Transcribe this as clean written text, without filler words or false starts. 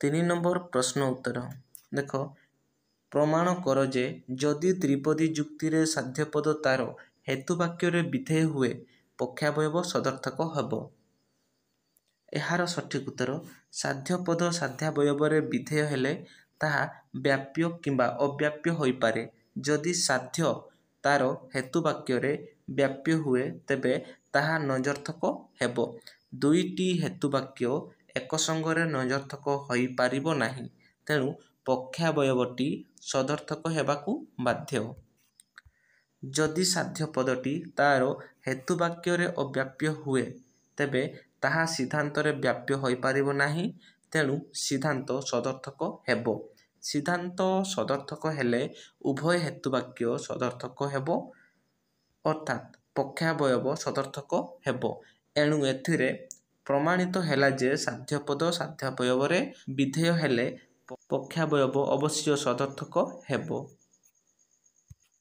3 number प्रश्न उत्तर देख प्रमाण कर जे जदि त्रिपदी जुक्ति रे साध्यपद तार हेतुवाक्य विधेय हुए पक्षावयव सदर्थक हेब। एहार सठिक उत्तर साध्यपद साध्यावयव विधेय हेले ताहा व्याप्य किंबा अव्याप्य होई पारे। जदि साध्य तार हेतुवाक्य व्याप्य हुए तेबे ताहा नजर्थक हेब। दुईटी हेतुवाक्य एक संगरे नजर्थक होई पारिबो नाही, तेणु पक्षावयवटी सदर्थक हेबाकू बाध्य। जदि साध्य पदटी तार हेतुवाक्य अव्याप्य हुए तेबे ताहा सिद्धांतरे व्याप्य होई पारिबो नाही, तेणु सिद्धांत सदर्थक हेब। सिद्धांत सदर्थक हेले उभय हेतुवाक्य सदर्थक हेब अर्थात पक्षावयव सदर्थक हेब। एणु एथिरे प्रमाणित हेला जे साध्यपद साध्यावयव विधेय हेले पक्षावयव अवश्य सदर्थक हेब।